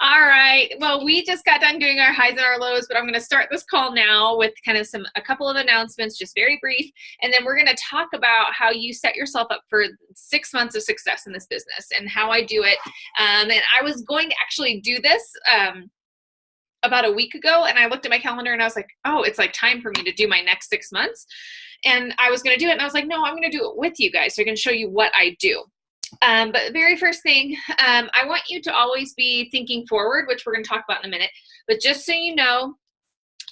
All right. Well, we just got done doing our highs and our lows, but I'm going to start this call now with kind of a couple of announcements, just very brief. And then we're going to talk about how you set yourself up for 6 months of success in this business and how I do it. And I was going to actually do this about a week ago, and I looked at my calendar and I was like, oh, it's like time for me to do my next 6 months. And I was going to do it. And I was like, no, I'm going to do it with you guys, so I can show you what I do. But the very first thing, I want you to always be thinking forward, which we're going to talk about in a minute. But just so you know,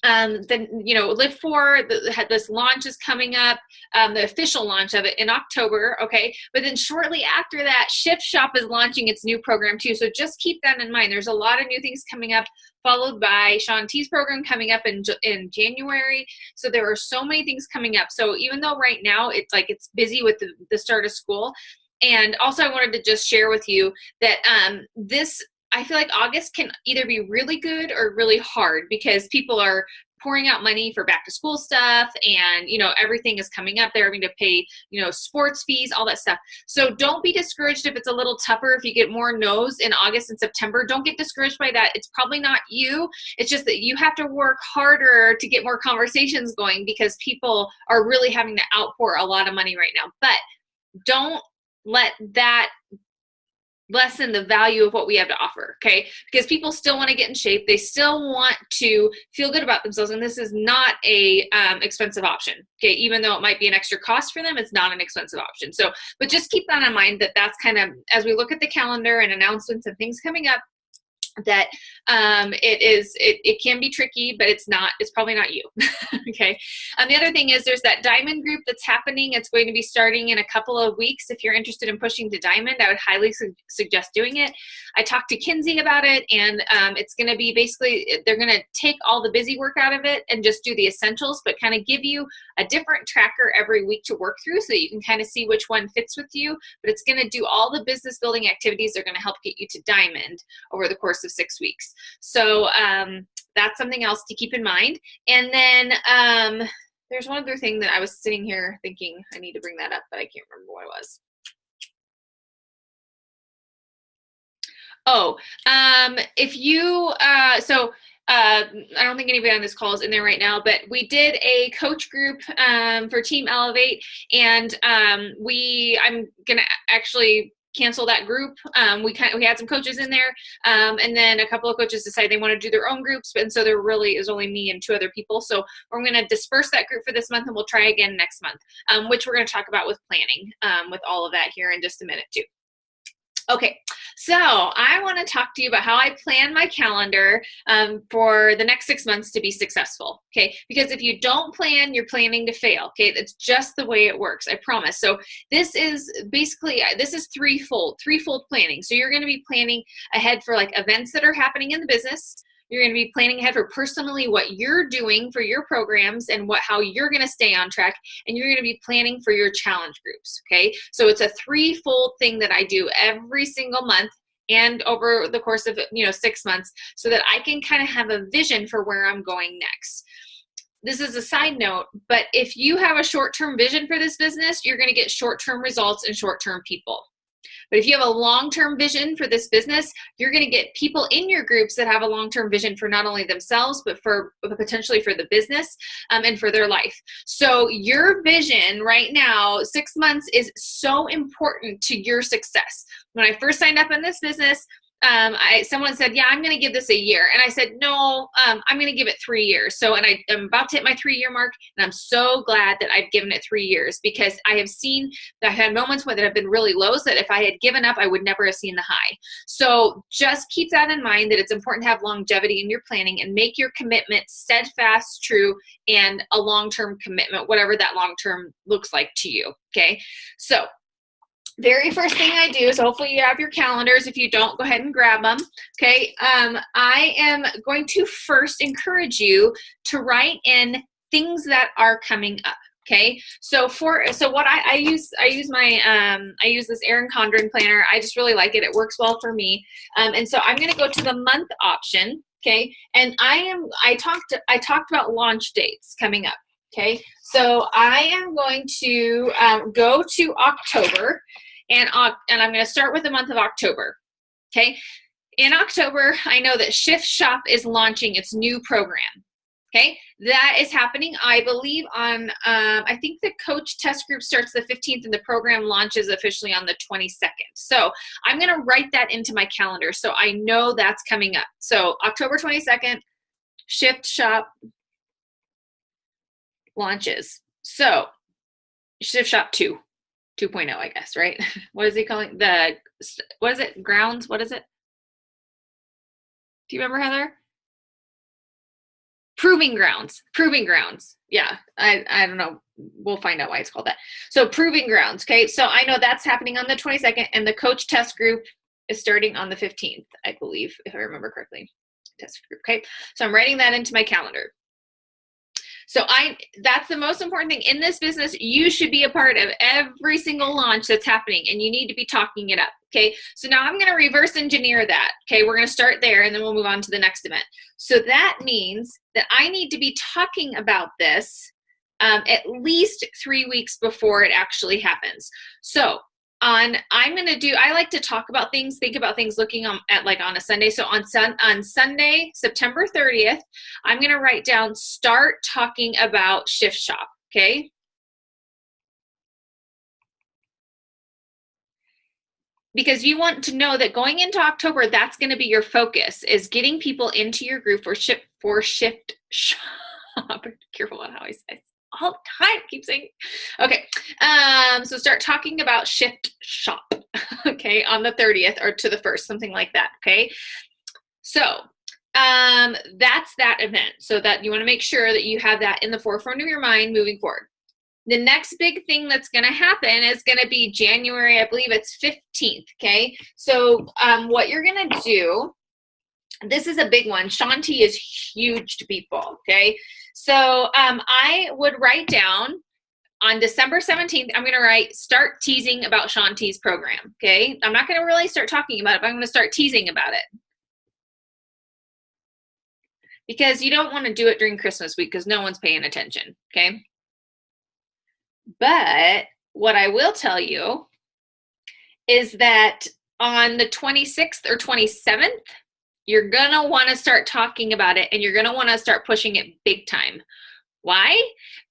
Live For, this launch is coming up, the official launch of it in October, okay? But then shortly after that, Shift Shop is launching its new program too. So just keep that in mind. There's a lot of new things coming up, followed by Shaun T's program coming up in January. So there are so many things coming up. So even though right now it's busy with the start of school, and also I wanted to just share with you that I feel like August can either be really good or really hard because people are pouring out money for back to school stuff, and everything is coming up. They're having to pay sports fees, all that stuff. So don't be discouraged if it's a little tougher, if you get more no's in August and September. Don't get discouraged by that. It's probably not you. It's just that you have to work harder to get more conversations going because people are really having to outpour a lot of money right now. But don't let that lessen the value of what we have to offer, okay? Because people still want to get in shape. They still want to feel good about themselves, and this is not a expensive option, okay? Even though it might be an extra cost for them, it's not an expensive option. So, but just keep that in mind, that's kind of, as we look at the calendar and announcements and things coming up, that it can be tricky, but it's probably not you. Okay. The other thing is there's that Diamond group that's happening. It's going to be starting in a couple of weeks. If you're interested in pushing to Diamond, I would highly suggest doing it. I talked to Kinsey about it, and it's going to be basically, they're going to take all the busy work out of it and just do the essentials, but kind of give you a different tracker every week to work through so that you can kind of see which one fits with you. But it's going to do all the business building activities that are going to help get you to Diamond over the course of 6 weeks. So that's something else to keep in mind. And then there's one other thing that I was sitting here thinking I need to bring that up, but I can't remember what it was. Oh, if you, I don't think anybody on this call is in there right now, but we did a coach group for Team Elevate, and I'm gonna actually cancel that group. We had some coaches in there, and then a couple of coaches decided they want to do their own groups, and so there really is only me and 2 other people. So we're going to disperse that group for this month, and we'll try again next month, which we're going to talk about with planning, with all of that here in just a minute too. Okay, so I want to talk to you about how I plan my calendar for the next 6 months to be successful, okay? Because if you don't plan, you're planning to fail, okay? That's just the way it works, I promise. So this is threefold planning. So you're going to be planning ahead for like events that are happening in the business. You're going to be planning ahead for personally what you're doing for your programs and how you're going to stay on track. And you're going to be planning for your challenge groups, okay? So it's a threefold thing that I do every single month and over the course of 6 months, so that I can kind of have a vision for where I'm going next. This is a side note, but if you have a short-term vision for this business, you're going to get short-term results and short-term people. But if you have a long-term vision for this business, you're going to get people in your groups that have a long-term vision for not only themselves, but potentially for the business and for their life. So your vision right now, 6 months, is so important to your success. When I first signed up in this business, someone said, yeah, I'm going to give this a year. And I said, no, I'm going to give it 3 years. So, and I'm about to hit my 3-year mark, and I'm so glad that I've given it 3 years, because I have seen that I had moments that have been really low, so that if I had given up, I would never have seen the high. So just keep that in mind, that it's important to have longevity in your planning and make your commitment steadfast, true, and a long-term commitment, whatever that long-term looks like to you. Okay. So very first thing I do is, hopefully you have your calendars. If you don't, go ahead and grab them. Okay. I am going to first encourage you to write in things that are coming up. Okay. So what I use this Erin Condren planner. I just really like it. It works well for me. And so I'm going to go to the month option. Okay. And I talked about launch dates coming up. Okay. So I am going to go to October, and I'm going to start with the month of October. Okay. in October, I know that Shift Shop is launching its new program. Okay, that is happening, I believe, on, I think the coach test group starts the 15th and the program launches officially on the 22nd. So I'm going to write that into my calendar so I know that's coming up. So October 22nd, Shift Shop launches. So Shift Shop 2.0, I guess, right? What is he calling what is it? Grounds? What is it? Do you remember, Heather? Proving Grounds. Yeah, I don't know. We'll find out why it's called that. So Proving Grounds, okay? So I know that's happening on the 22nd, and the coach test group is starting on the 15th, I believe, if I remember correctly. Test group, okay? So I'm writing that into my calendar. So that's the most important thing in this business. You should be a part of every single launch that's happening, and you need to be talking it up. Okay. So now I'm going to reverse engineer that. Okay. We're going to start there and then we'll move on to the next event. So that means that I need to be talking about this at least 3 weeks before it actually happens. So I like to talk about things, think about things looking at like on a Sunday. So on Sunday, September 30th, I'm going to write down, start talking about Shift Shop. Okay. Because you want to know that going into October, that's going to be your focus, is getting people into your group for Shift Shop. Careful on how I say it. All the time, keep saying. Okay, so start talking about Shift Shop, okay, on the 30th or to the 1st, something like that, okay? So that's that event. So that you want to make sure that you have that in the forefront of your mind moving forward. The next big thing that's going to happen is going to be January, I believe it's 15th, okay? So what you're going to do, this is a big one. Shanti is huge to people, okay? So I would write down on December 17th, I'm going to write, start teasing about Shanti's program, okay? I'm not going to really start talking about it, but I'm going to start teasing about it. Because you don't want to do it during Christmas week because no one's paying attention, okay? But what I will tell you is that on the 26th or 27th, you're going to want to start talking about it and you're going to want to start pushing it big time. Why?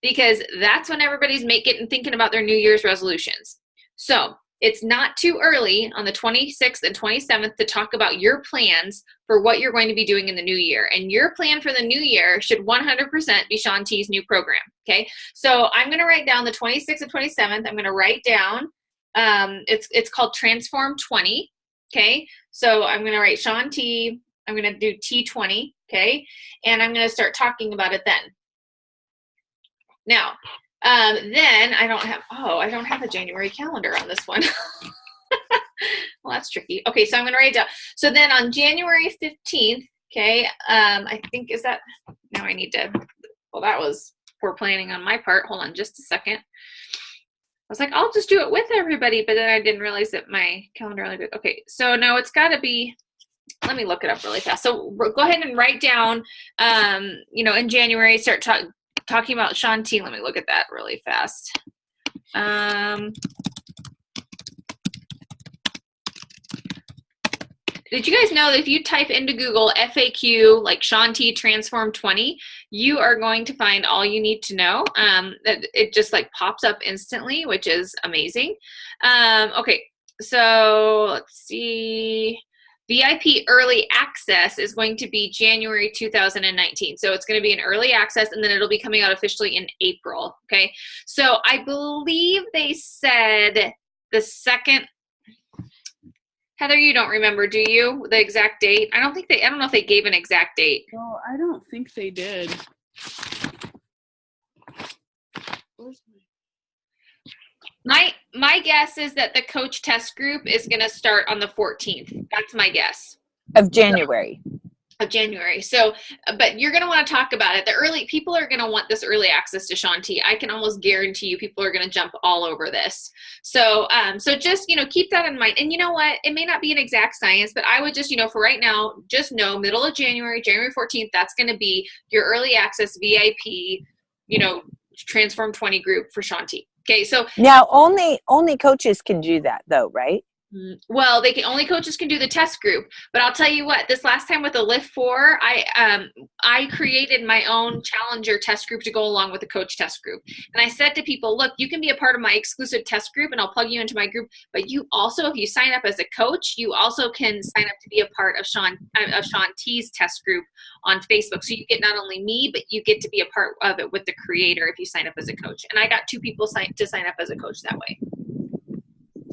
Because that's when everybody's thinking about their New Year's resolutions. So it's not too early on the 26th and 27th to talk about your plans for what you're going to be doing in the new year. And your plan for the new year should 100% be Shanti's new program, okay? So I'm going to write down the 26th and 27th. I'm going to write down, it's called Transform 20, okay? So I'm going to write Shanti, I'm going to do T20, okay? And I'm going to start talking about it then. Now, then I don't have a January calendar on this one. Well, that's tricky. Okay, so I'm going to write it down. So then on January 15th, okay, I think now I need to, well, that was poor planning on my part. Hold on just a second. I was like, I'll just do it with everybody, but then I didn't realize that my calendar only did. Okay, so no, it's got to be, let me look it up really fast. So go ahead and write down, in January, start talking about Shanti. Let me look at that really fast. Did you guys know that if you type into Google FAQ, like Shanti Transform 20, you are going to find all you need to know? That it just like pops up instantly, which is amazing. Okay, so let's see. VIP early access is going to be January 2019. So it's going to be an early access and then it'll be coming out officially in April. Okay. So I believe they said the second, Heather, you don't remember, do you? The exact date? I don't know if they gave an exact date. No, I don't think they did. My guess is that the coach test group is going to start on the 14th. That's my guess. Of January. Of January. So, but you're going to want to talk about it. People are going to want this early access to Shanti. I can almost guarantee you people are going to jump all over this. So, just, keep that in mind. And you know what? It may not be an exact science, but I would just, for right now, just know middle of January, January 14th, that's going to be your early access VIP, Transform 20 group for Shanti. Okay, so now only coaches can do that though, right? Well, only coaches can do the test group, but I'll tell you what, this last time with the Lift 4, I created my own challenger test group to go along with the coach test group. And I said to people, look, you can be a part of my exclusive test group and I'll plug you into my group, but you also, if you sign up as a coach, you also can sign up to be a part of Shaun T's test group on Facebook. So you get not only me, but you get to be a part of it with the creator if you sign up as a coach. And I got 2 people to sign up as a coach that way.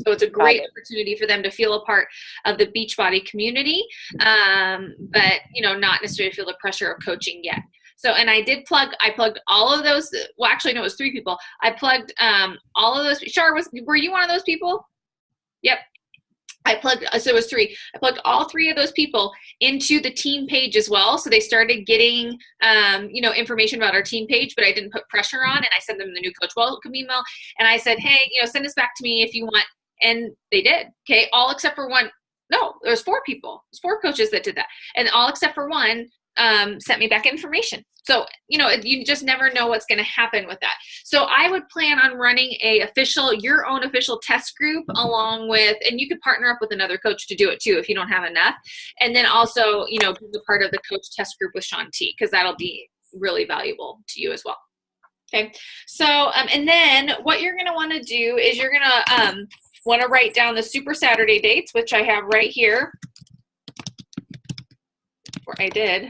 So it's a great opportunity for them to feel a part of the Beachbody community, but, you know, not necessarily feel the pressure of coaching yet. So, and I plugged all of those. Well, actually, no, it was 3 people. I plugged all of those. Shar, were you one of those people? Yep. So it was 3. I plugged all 3 of those people into the team page as well. So they started getting, you know, information about our team page, but I didn't put pressure on, and I sent them the new coach welcome email. And I said, hey, you know, send this back to me if you want. And they did. Okay. All except for one. No, there was 4 people. There's 4 coaches that did that. And all except for one sent me back information. So, you know, you just never know what's going to happen with that. So I would plan on running your own official test group along with, and you could partner up with another coach to do it too if you don't have enough. And then also, you know, be a part of the coach test group with Shaun T, because that'll be really valuable to you as well. Okay. So, and then what you're going to want to do is you're going to want to write down the Super Saturday dates, which I have right here, where I did.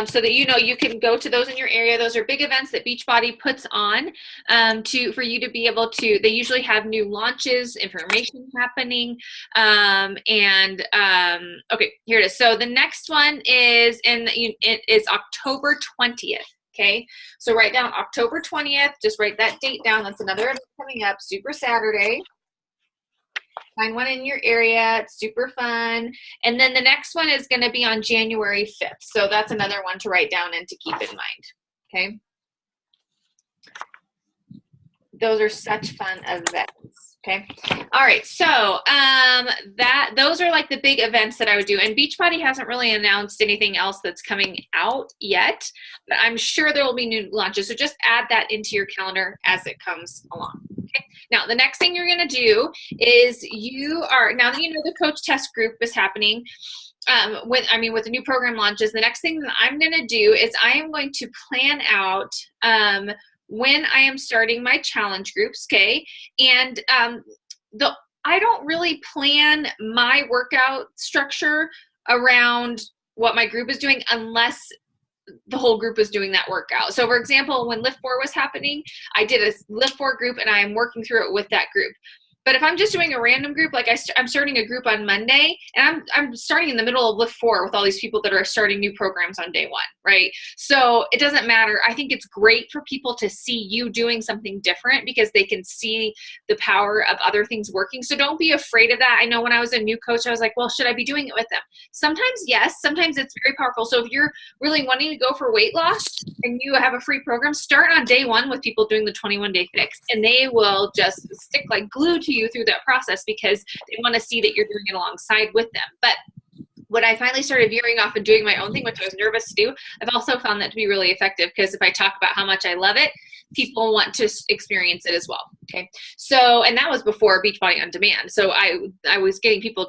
So that you know you can go to those in your area. Those are big events that Beachbody puts on for you to be able to. They usually have new launches, information happening, okay, here it is. So the next one is it is October 20th. Okay, so write down October 20th. Just write that date down. That's another event coming up, Super Saturday. Find one in your area. It's super fun. And then the next one is going to be on January 5th. So that's another one to write down and to keep in mind. Okay. Those are such fun events. Okay. All right. So those are like the big events that I would do. And Beachbody hasn't really announced anything else that's coming out yet, but I'm sure there will be new launches. So just add that into your calendar as it comes along. Okay. Now, the next thing you're going to do is now that you know the coach test group is happening, with the new program launches, the next thing that I'm going to do is I am going to plan out when I am starting my challenge groups, okay? And I don't really plan my workout structure around what my group is doing unless the whole group is doing that workout. So for example, when Lift 4 was happening, I did a Lift 4 group and I'm working through it with that group. But if I'm just doing a random group, like I'm starting a group on Monday, and I'm starting in the middle of Lift 4 with all these people that are starting new programs on day 1, right? So it doesn't matter. I think it's great for people to see you doing something different because they can see the power of other things working. So don't be afraid of that. I know when I was a new coach, I was like, well, should I be doing it with them? Sometimes yes, sometimes it's very powerful. So if you're really wanting to go for weight loss and you have a free program, start on day 1 with people doing the 21-day fix, and they will just stick like glue to you through that process because they want to see that you're doing it alongside with them. But when I finally started veering off and doing my own thing, which I was nervous to do, I've also found that to be really effective because if I talk about how much I love it, people want to experience it as well. Okay. So, and that was before Beachbody on Demand. So I was getting people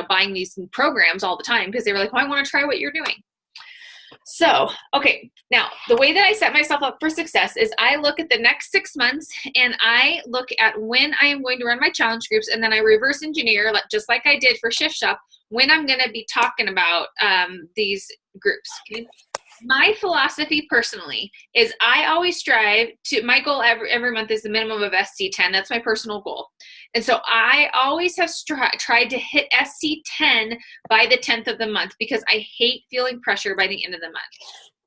buying these programs all the time because they were like, oh, I want to try what you're doing. So, okay, now the way that I set myself up for success is I look at the next 6 months and I look at when I am going to run my challenge groups, and then I reverse engineer, just like I did for Shift Shop, when I'm going to be talking about these groups. Okay? My philosophy personally is I always strive to, my goal every month is the minimum of SC10. That's my personal goal. And so I always have tried to hit SC10 by the 10th of the month because I hate feeling pressure by the end of the month.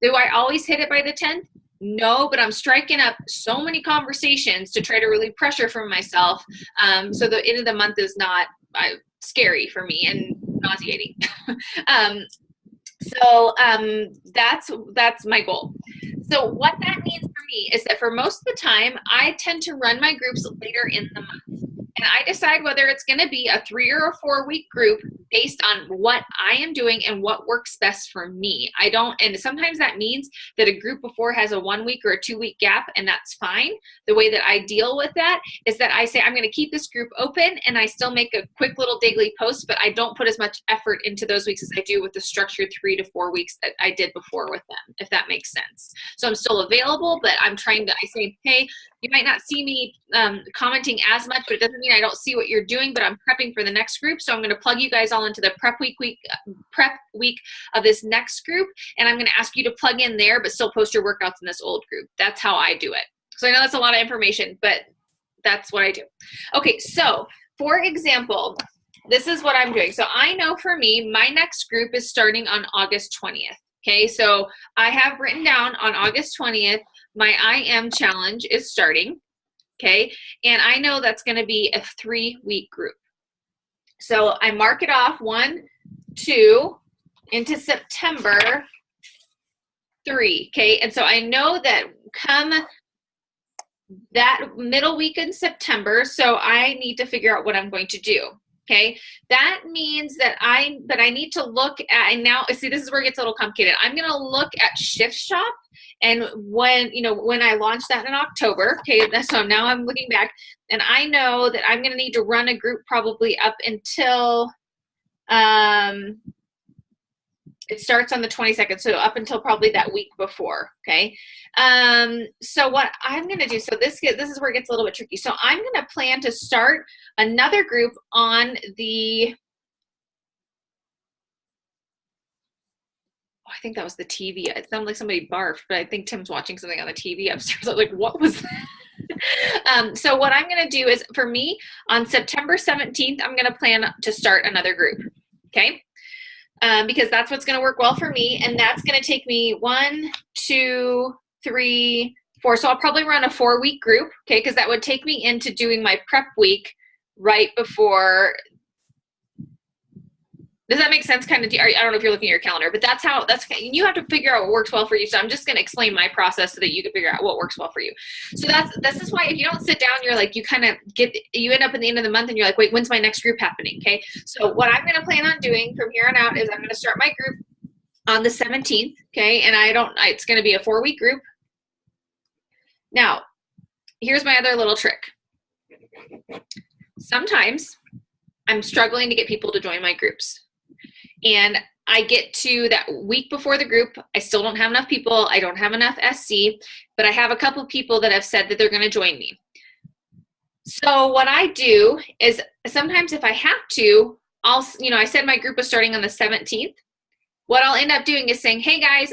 Do I always hit it by the 10th? No, but I'm striking up so many conversations to try to relieve pressure from myself. So the end of the month is not scary for me and nauseating. So that's my goal. So what that means for me is that for most of the time, I tend to run my groups later in the month. and I decide whether it's going to be a 3 or a 4 week group based on what I am doing and what works best for me. I don't, and sometimes that means that a group before has a 1 week or a 2 week gap, and that's fine. The way that I deal with that is that I say I'm going to keep this group open, and I still make a quick little daily post, but I don't put as much effort into those weeks as I do with the structured 3 to 4 weeks that I did before with them, if that makes sense. So I'm still available, but I'm trying to, I say, hey, you might not see me commenting as much, but it doesn't mean I don't see what you're doing, but I'm prepping for the next group. So I'm going to plug you guys all into the prep week of this next group. And I'm going to ask you to plug in there, but still post your workouts in this old group. That's how I do it. So I know that's a lot of information, but that's what I do. Okay. So for example, this is what I'm doing. So I know for me, my next group is starting on August 20th. Okay. So I have written down on August 20th, my I Am challenge is starting, okay? And I know that's gonna be a 3-week group. So I mark it off 1, 2, into September 3, okay? And so I know that come that middle week in September, so I need to figure out what I'm going to do. Okay, that means that I need to look at, and now see, this is where it gets a little complicated. I'm going to look at Shift Shop, and when I launched that in October, okay, so now I'm looking back, and I know that I'm going to need to run a group probably up until it starts on the 22nd, so up until probably that week before, okay? So what I'm going to do, so this is where it gets a little bit tricky. So I'm going to plan to start another group on the, I think that was the TV. It sounded like somebody barfed, but I think Tim's watching something on the TV upstairs. I was like, what was that? So what I'm going to do is, for me, on September 17th, I'm going to plan to start another group, okay? Because that's what's going to work well for me, and that's going to take me 1, 2, 3, 4. So I'll probably run a 4-week group, okay? Because that would take me into doing my prep week right before. Does that make sense? Kind of. I don't know if you're looking at your calendar, but that's you have to figure out what works well for you. So I'm just going to explain my process so that you can figure out what works well for you. So this is why if you don't sit down, you're like, you end up at the end of the month and you're like, wait, when's my next group happening? Okay. So what I'm going to plan on doing from here on out is I'm going to start my group on the 17th. Okay. And it's going to be a 4-week group. Now, here's my other little trick. Sometimes I'm struggling to get people to join my groups. And I get to that week before the group, I still don't have enough people, I don't have enough SC, but I have a couple of people that have said that they're going to join me. So what I do is sometimes if I have to, I said my group was starting on the 17th. What I'll end up doing is saying, hey guys,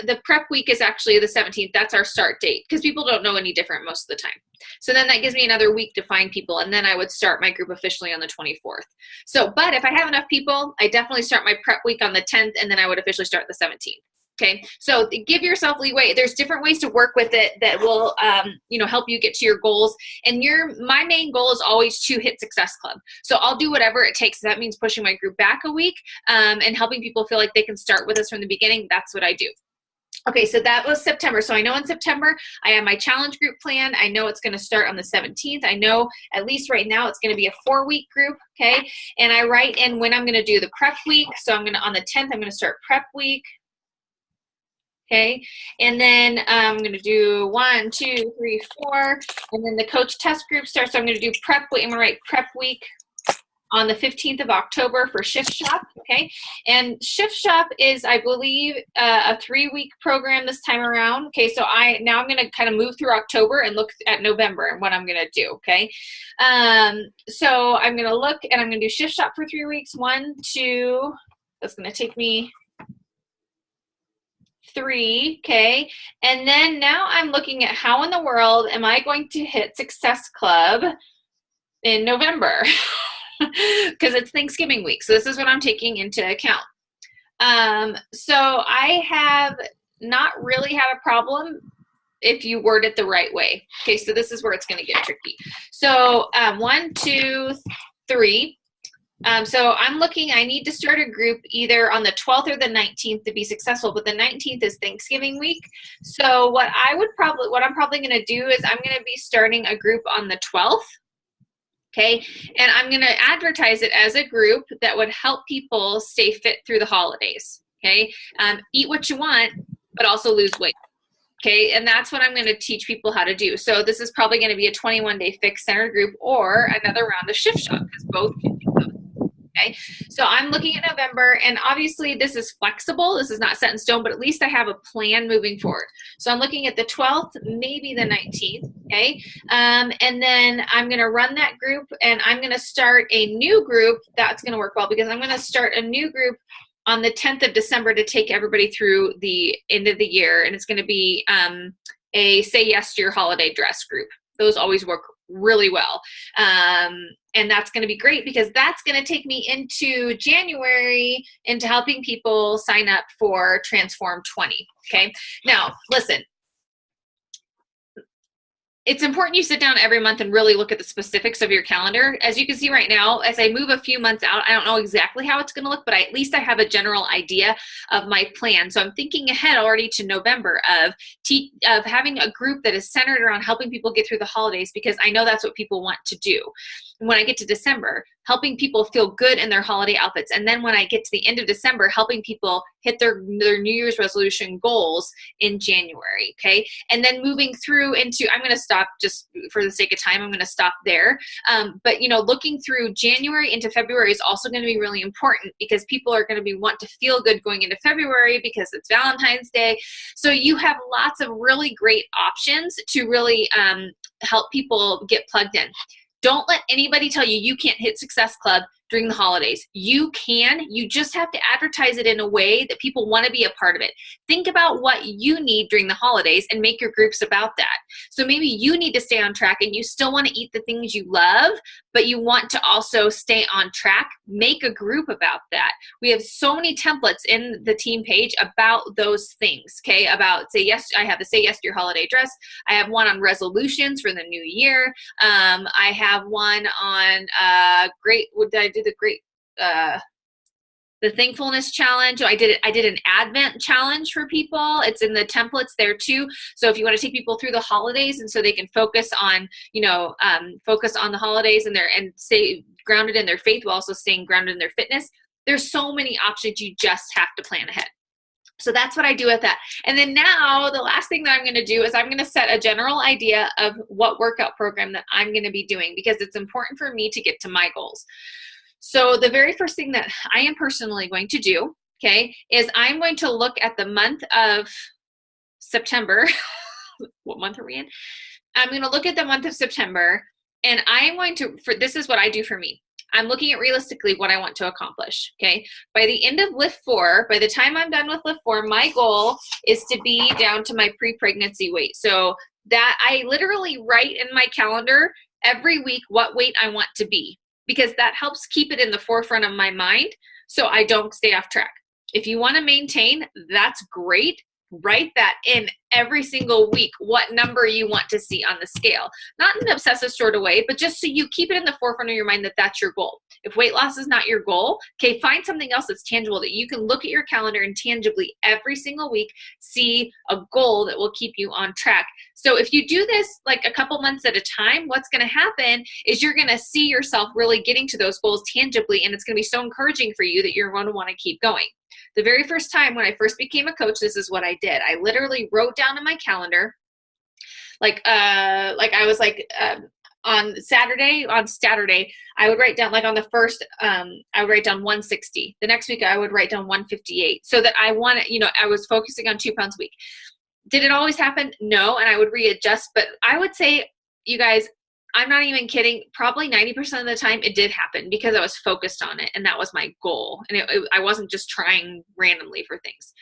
the prep week is actually the 17th. That's our start date, because people don't know any different most of the time. So then that gives me another week to find people, and then I would start my group officially on the 24th. So, but if I have enough people, I definitely start my prep week on the 10th, and then I would officially start the 17th. Okay, so give yourself leeway. There's different ways to work with it that will, help you get to your goals. And my main goal is always to hit Success Club. So I'll do whatever it takes. That means pushing my group back a week and helping people feel like they can start with us from the beginning. That's what I do. Okay, so that was September. So I know in September, I have my challenge group plan. I know it's going to start on the 17th. I know at least right now it's going to be a 4-week group, okay? And I write in when I'm going to do the prep week. So on the 10th, I'm going to start prep week. Okay, and then I'm going to do 1, 2, 3, 4, and then the coach test group starts. So I'm going to do prep week. I'm going to write prep week on the 15th of October for Shift Shop. Okay, and Shift Shop is, I believe, a 3-week program this time around. Okay, so I'm going to kind of move through October and look at November and what I'm going to do. Okay, so I'm going to look and I'm going to do Shift Shop for 3 weeks. 1, 2. That's going to take me 3, okay, and then now I'm looking at how in the world am I going to hit Success Club in November because it's Thanksgiving week. So this is what I'm taking into account. So I have not really had a problem if you word it the right way. Okay, so this is where it's going to get tricky. So 1, 2, 3. So I'm looking, I need to start a group either on the 12th or the 19th to be successful, but the 19th is Thanksgiving week. So what I'm probably going to do is I'm going to be starting a group on the 12th. Okay. And I'm going to advertise it as a group that would help people stay fit through the holidays. Okay. Eat what you want, but also lose weight. Okay. And that's what I'm going to teach people how to do. So this is probably going to be a 21-day fixed center group or another round of Shift Shop, because both can do those. Okay, so I'm looking at November, and obviously this is flexible. This is not set in stone, but at least I have a plan moving forward. So I'm looking at the 12th, maybe the 19th, okay? And then I'm going to run that group, and I'm going to start a new group. That's going to work well, because I'm going to start a new group on the 10th of December to take everybody through the end of the year, and it's going to be a Say Yes to Your Holiday Dress group. Those always work really well. And that's going to be great, because that's going to take me into January, into helping people sign up for Transform 20. Okay. Now, listen, it's important you sit down every month and really look at the specifics of your calendar. As you can see right now, as I move a few months out, I don't know exactly how it's going to look, but at least I have a general idea of my plan. So I'm thinking ahead already to November of having a group that is centered around helping people get through the holidays, because I know that's what people want to do. And when I get to December, helping people feel good in their holiday outfits. And then when I get to the end of December, helping people hit their New Year's resolution goals in January, okay? And then moving through into, I'm going to stop just for the sake of time, I'm going to stop there. But, looking through January into February is also going to be really important, because people are going to want to feel good going into February because it's Valentine's Day. So you have lots of really great options to really help people get plugged in. Don't let anybody tell you you can't hit Success Club during the holidays. You can. You just have to advertise it in a way that people want to be a part of it. Think about what you need during the holidays and make your groups about that. So maybe you need to stay on track and you still want to eat the things you love, but you want to also stay on track. Make a group about that. We have so many templates in the team page about those things, okay? About say yes, I have the Say Yes to Your Holiday Dress. I have one on resolutions for the new year. I have one on the thankfulness challenge. I did an Advent challenge for people. It's in the templates there too. So if you want to take people through the holidays, and so they can focus on, focus on the holidays and stay grounded in their faith while also staying grounded in their fitness. There's so many options. You just have to plan ahead. So that's what I do with that. And then now the last thing that I'm going to do is I'm going to set a general idea of what workout program that I'm going to be doing, because it's important for me to get to my goals. So the very first thing that I am personally going to do, okay, is I'm going to look at the month of September. What month are we in? I'm going to look at the month of September, and I am going to, this is what I do for me. I'm looking at realistically what I want to accomplish, okay? By the end of Lift 4, by the time I'm done with Lift 4, my goal is to be down to my pre-pregnancy weight. So that I literally write in my calendar every week what weight I want to be, because that helps keep it in the forefront of my mind so I don't stay off track. If you want to maintain, that's great. Write that in every single week, what number you want to see on the scale. Not in an obsessive sort of way, but just so you keep it in the forefront of your mind that that's your goal. If weight loss is not your goal, okay, find something else that's tangible that you can look at your calendar and tangibly every single week see a goal that will keep you on track. So if you do this like a couple months at a time, what's going to happen is you're going to see yourself really getting to those goals tangibly, and it's going to be so encouraging for you that you're going to want to keep going. The very first time when I first became a coach, this is what I did. I literally wrote down in my calendar, on Saturday, I would write down, like on the first, I would write down 160. The next week I would write down 158, so that I was focusing on 2 pounds a week. Did it always happen? No. And I would readjust, but I would say, you guys, I'm not even kidding. Probably 90% of the time it did happen because I was focused on it, and that was my goal. And I wasn't just trying randomly for things.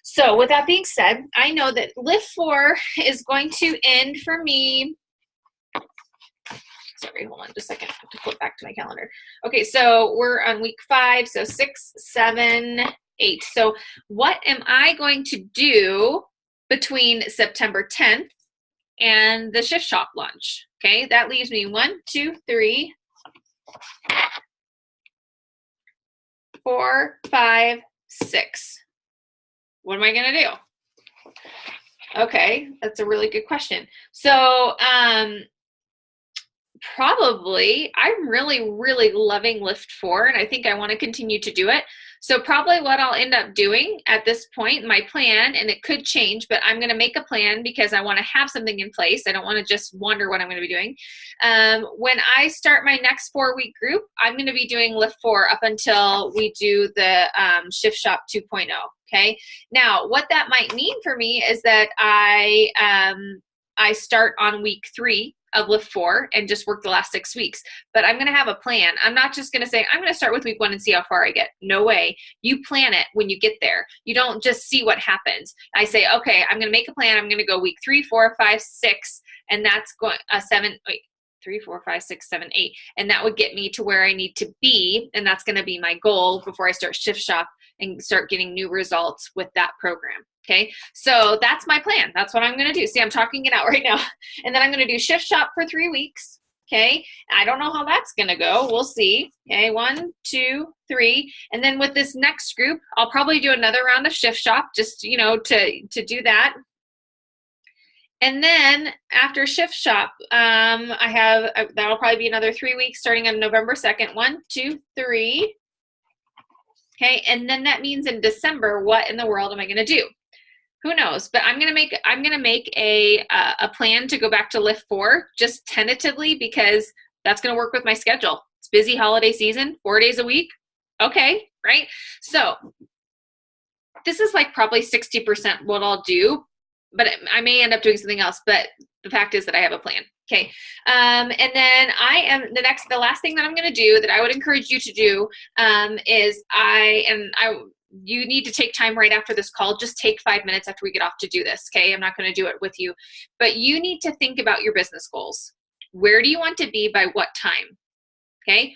So with that being said, I know that Lift 4 is going to end for me. Sorry, hold on just a second. I have to flip back to my calendar. Okay, so we're on week 5, so 6, 7, 8. So what am I going to do between September 10th and the Shift Shop launch? Okay, that leaves me 1, 2, 3, 4, 5, 6. What am I going to do? Okay, that's a really good question. So Probably. I'm really, really loving Lift 4, and I think I want to continue to do it. So probably what I'll end up doing at this point, my plan, and it could change, but I'm going to make a plan because I want to have something in place. I don't want to just wonder what I'm going to be doing. When I start my next 4-week group, I'm going to be doing Lift 4 up until we do the Shift Shop 2.0. Okay. Now, what that might mean for me is that I start on week 3 of Lift 4 and just work the last 6 weeks. But I'm going to have a plan. I'm not just going to say, I'm going to start with week 1 and see how far I get. No way. You plan it when you get there. You don't just see what happens. I say, okay, I'm going to make a plan. I'm going to go week 3, 4, 5, 6, and that's going 3, 4, 5, 6, 7, 8. And that would get me to where I need to be. And that's going to be my goal before I start Shift Shop and start getting new results with that program. Okay, so that's my plan. That's what I'm going to do. See, I'm talking it out right now. And then I'm going to do Shift Shop for 3 weeks. Okay, I don't know how that's going to go. We'll see. Okay, 1, 2, 3. And then with this next group, I'll probably do another round of Shift Shop just, to do that. And then after Shift Shop, that'll probably be another 3 weeks starting on November 2nd. 1, 2, 3. Okay, and then that means in December, what in the world am I going to do? Who knows? But I'm gonna make a plan to go back to Lift 4 just tentatively because that's gonna work with my schedule. It's busy holiday season, 4 days a week. Okay, right? So this is like probably 60% what I'll do, but I may end up doing something else. But the fact is that I have a plan. Okay, and then the last thing that I'm gonna do that I would encourage you to do is you need to take time right after this call. Just take 5 minutes after we get off to do this, okay? I'm not going to do it with you. But you need to think about your business goals. Where do you want to be by what time, okay?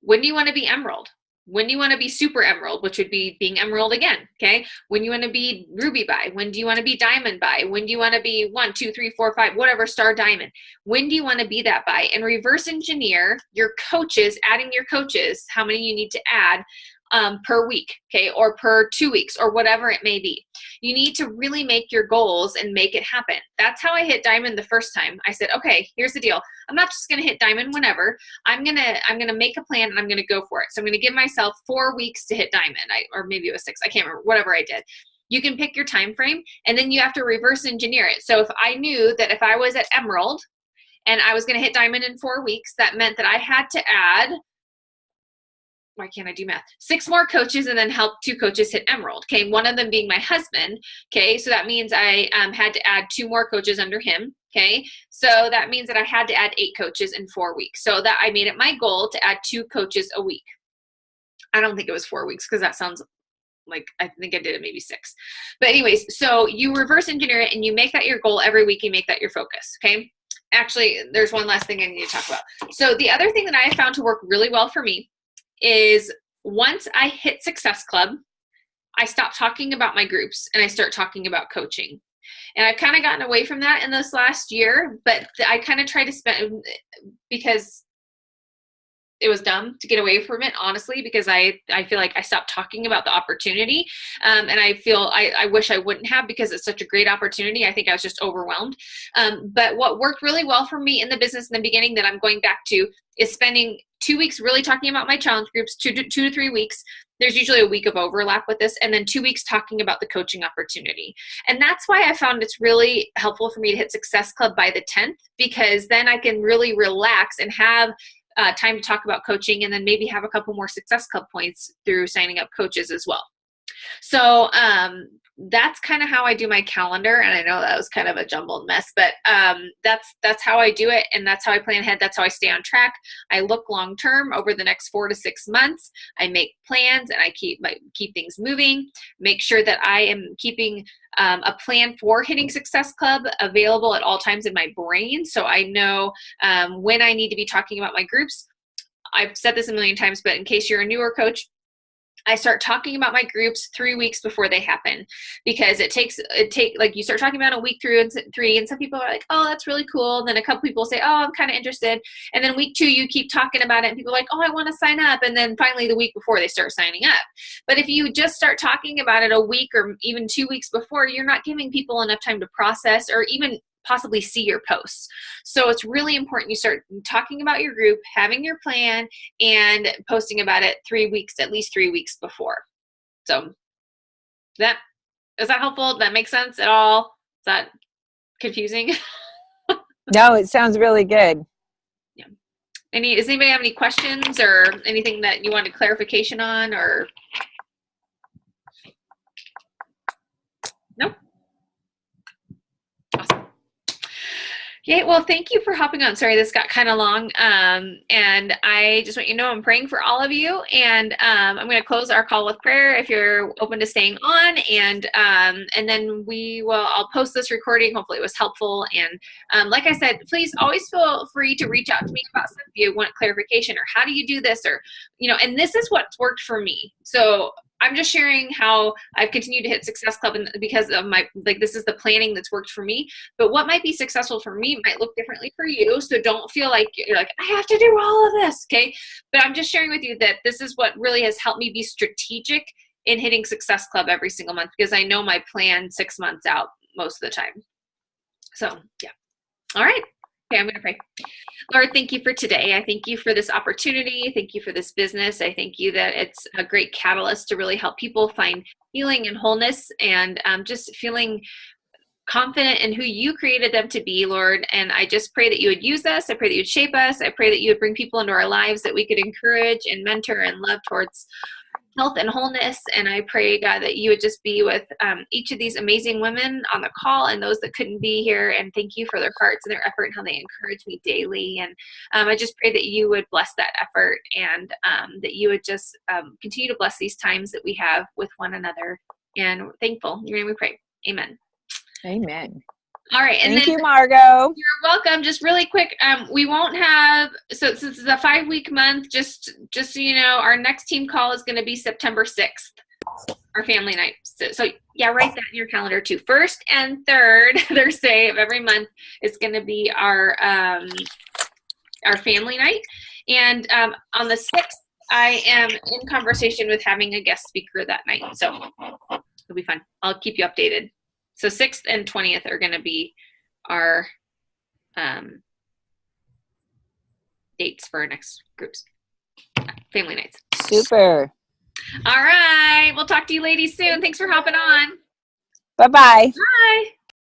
When do you want to be Emerald? When do you want to be Super Emerald, which would be being Emerald again, okay? When do you want to be Ruby by? When do you want to be Diamond by? When do you want to be 1, 2, 3, 4, 5, whatever, Star Diamond? When do you want to be that by? And reverse engineer your coaches, adding your coaches, how many you need to add per week, okay, or per 2 weeks, or whatever it may be. You need to really make your goals and make it happen. That's how I hit Diamond the first time. I said, okay, here's the deal. I'm not just going to hit Diamond whenever. I'm gonna make a plan and I'm gonna go for it. So I'm gonna give myself 4 weeks to hit Diamond, or maybe it was 6. I can't remember. Whatever I did. You can pick your time frame, and then you have to reverse engineer it. So if I knew that if I was at Emerald and I was going to hit Diamond in 4 weeks, that meant that I had to add, why can't I do math? 6 more coaches and then help 2 coaches hit Emerald. Okay, one of them being my husband. Okay, so that means I had to add 2 more coaches under him. Okay, so that means that I had to add 8 coaches in 4 weeks. So that I made it my goal to add 2 coaches a week. I don't think it was 4 weeks because that sounds like, I think I did it maybe 6. But anyways, so you reverse engineer it and you make that your goal every week. You make that your focus. Okay. Actually, there's one last thing I need to talk about. So the other thing that I found to work really well for me is once I hit Success Club, I stop talking about my groups and I start talking about coaching. And I've kind of gotten away from that in this last year, but I kind of try to spend, because it was dumb to get away from it, honestly, because I feel like I stopped talking about the opportunity. And I feel I wish I wouldn't have, because it's such a great opportunity. I think I was just overwhelmed. But what worked really well for me in the business in the beginning that I'm going back to is spending 2 weeks really talking about my challenge groups, 2 to 3 weeks. There's usually a week of overlap with this, and then 2 weeks talking about the coaching opportunity. And that's why I found it's really helpful for me to hit Success Club by the 10th, because then I can really relax and have time to talk about coaching, and then maybe have a couple more Success Club points through signing up coaches as well. So that's kind of how I do my calendar. And I know that was kind of a jumbled mess, but that's how I do it. And that's how I plan ahead. That's how I stay on track. I look long-term over the next 4 to 6 months. I make plans and I keep things moving, make sure that I am keeping a plan for hitting Success Club available at all times in my brain. So I know when I need to be talking about my groups. I've said this a million times, but in case you're a newer coach, I start talking about my groups 3 weeks before they happen, because it takes like you start talking about a week through and 3, and some people are like, oh, that's really cool. And then a couple people say, oh, I'm kind of interested. And then week 2, you keep talking about it and people are like, oh, I want to sign up. And then finally the week before they start signing up. But if you just start talking about it a week or even 2 weeks before, you're not giving people enough time to process or even possibly see your posts. So it's really important you start talking about your group, having your plan, and posting about it at least 3 weeks before. So is that helpful? Does that make sense at all? Is that confusing? No, it sounds really good. Yeah. Does anybody have any questions or anything that you wanted clarification on, or? Nope. Awesome. Yeah, well, thank you for hopping on. Sorry, this got kind of long. And I just want you to know I'm praying for all of you. And I'm going to close our call with prayer if you're open to staying on. And then I'll post this recording. Hopefully it was helpful. And like I said, please always feel free to reach out to me about stuff if you want clarification, or how do you do this, or, and this is what's worked for me. So I'm just sharing how I've continued to hit Success Club, and because of this is the planning that's worked for me. But what might be successful for me might look differently for you. So don't feel like you're like, I have to do all of this, okay? But I'm just sharing with you that this is what really has helped me be strategic in hitting Success Club every single month, because I know my plan 6 months out most of the time. So yeah. All right. Okay, I'm going to pray. Lord, thank you for today. I thank you for this opportunity. Thank you for this business. I thank you that it's a great catalyst to really help people find healing and wholeness, and just feeling confident in who you created them to be, Lord. And I just pray that you would use us. I pray that you'd shape us. I pray that you would bring people into our lives that we could encourage and mentor and love towards health and wholeness. And I pray, God, that you would just be with each of these amazing women on the call and those that couldn't be here. And thank you for their hearts and their effort and how they encourage me daily. And I just pray that you would bless that effort, and that you would just continue to bless these times that we have with one another. And we're thankful. In your name we pray. Amen. Amen. All right. And Thank then, you, Margot. You're welcome. Just really quick, we won't have, so since it's a 5-week month, just so you know, our next team call is going to be September 6th, our family night. So yeah, write that in your calendar too. First and third Thursday of every month is going to be our family night. And on the 6th, I am in conversation with having a guest speaker that night. So it'll be fun. I'll keep you updated. So 6th and 20th are going to be our dates for our next groups, family nights. Super. All right. We'll talk to you ladies soon. Thanks for hopping on. Bye-bye. Bye.